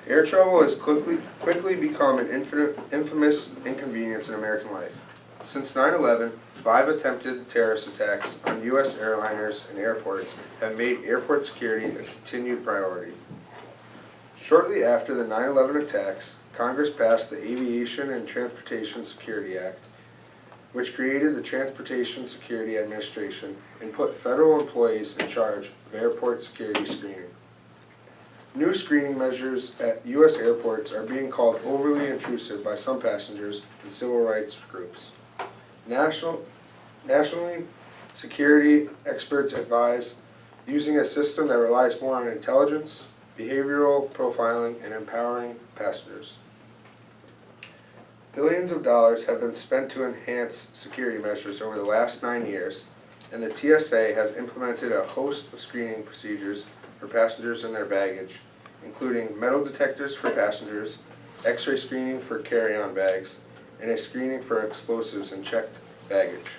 Air travel has quickly become an infamous inconvenience in American life. Since 9/11, 5 attempted terrorist attacks on U.S. airliners and airports have made airport security a continued priority. Shortly after the 9/11 attacks, Congress passed the Aviation and Transportation Security Act, which created the Transportation Security Administration and put federal employees in charge of airport security screening. New screening measures at U.S. airports are being called overly intrusive by some passengers and civil rights groups. Nationally, security experts advise using a system that relies more on intelligence, behavioral profiling, and empowering passengers. Billions of dollars have been spent to enhance security measures over the last 9 years, and the TSA has implemented a host of screening procedures for passengers and their baggage, including metal detectors for passengers, X-ray screening for carry-on bags, and a screening for explosives and checked baggage.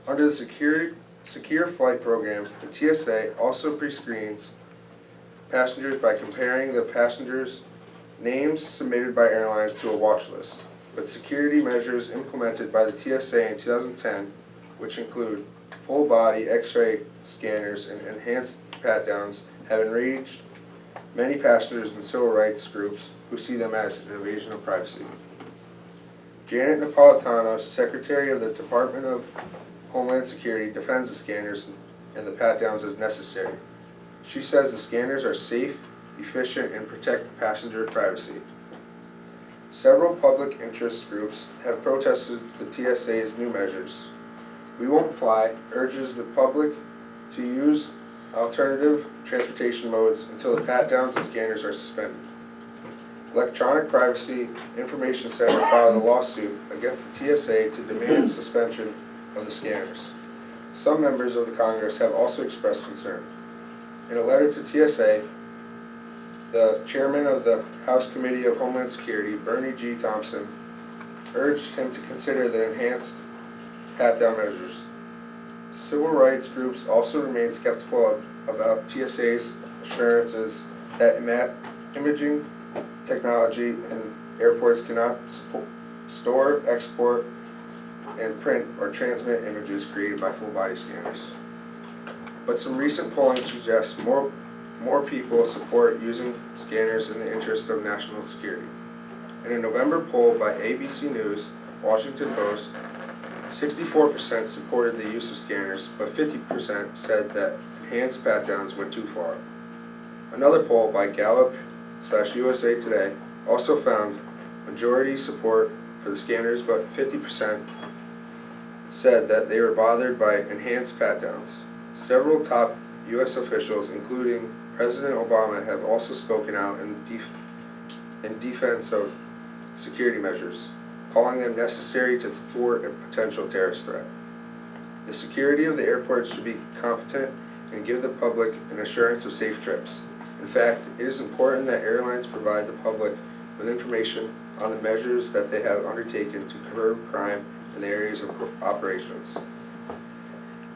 Under the Secure Flight Program, the TSA also pre-screens passengers by comparing the passengers' names submitted by airlines to a watch list, with security measures implemented by the TSA in 2010, which include full-body X-ray scanners and enhanced pat-downs, have enraged many passengers and civil rights groups who see them as an invasion of privacy. Janet Napolitano, Secretary of the Department of Homeland Security, defends the scanners and the pat-downs as necessary. She says the scanners are safe, efficient, and protect passenger privacy. Several public interest groups have protested the TSA's new measures. We Won't Fly urges the public to use alternative transportation modes until the pat-downs and scanners are suspended. Electronic Privacy Information Center filed a lawsuit against the TSA to demand suspension of the scanners. Some members of the Congress have also expressed concern. In a letter to TSA, the chairman of the House Committee of Homeland Security, Bernie G. Thompson, urged him to consider the enhanced pat-down measures. Civil rights groups also remain skeptical about TSA's assurances that imaging technology in airports cannot store, export, and print or transmit images created by full-body scanners. But some recent polling suggests more people support using scanners in the interest of national security. In a November poll by ABC News, Washington Post, 64% supported the use of scanners, but 50% said that enhanced pat-downs went too far. Another poll by Gallup/USA Today also found majority support for the scanners, but 50% said that they were bothered by enhanced pat-downs. Several top U.S. officials, including President Obama, have also spoken out in defense of security measures, calling them necessary to thwart a potential terrorist threat. The security of the airports should be competent and give the public an assurance of safe trips. In fact, it is important that airlines provide the public with information on the measures that they have undertaken to curb crime in the areas of operations.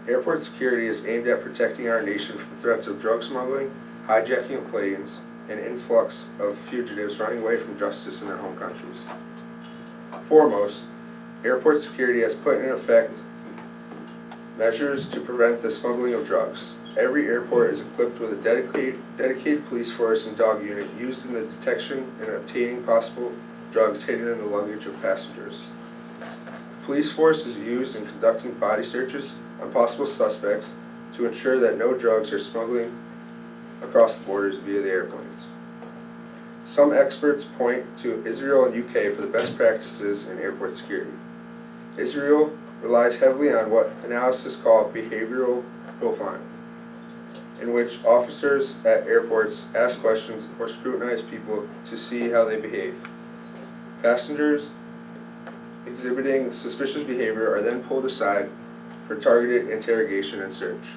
Airport security is aimed at protecting our nation from threats of drug smuggling, hijacking of planes, and influx of fugitives running away from justice in their home countries. Foremost, airport security has put in effect measures to prevent the smuggling of drugs. Every airport is equipped with a dedicated police force and dog unit used in the detection and obtaining possible drugs hidden in the luggage of passengers. The police force is used in conducting body searches on possible suspects to ensure that no drugs are smuggling across the borders via the airplanes. Some experts point to Israel and UK for the best practices in airport security. Israel relies heavily on what analysts call behavioral profiling, in which officers at airports ask questions or scrutinize people to see how they behave. Passengers exhibiting suspicious behavior are then pulled aside for targeted interrogation and search.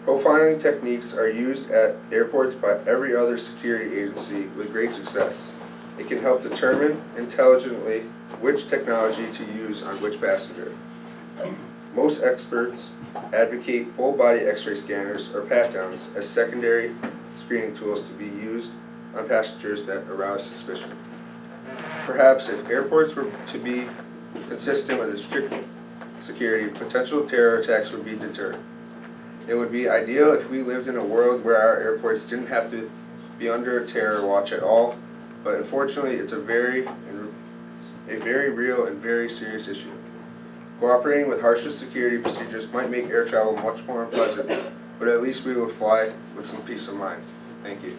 Profiling techniques are used at airports by every other security agency with great success. It can help determine intelligently which technology to use on which passenger. Most experts advocate full-body X-ray scanners or pat-downs as secondary screening tools to be used on passengers that arouse suspicion. Perhaps if airports were to be consistent with a strict security, potential terror attacks would be deterred. It would be ideal if we lived in a world where our airports didn't have to be under terror watch at all, but unfortunately it's a very real and very serious issue. Cooperating with harsher security procedures might make air travel much more unpleasant, but at least we would fly with some peace of mind. Thank you.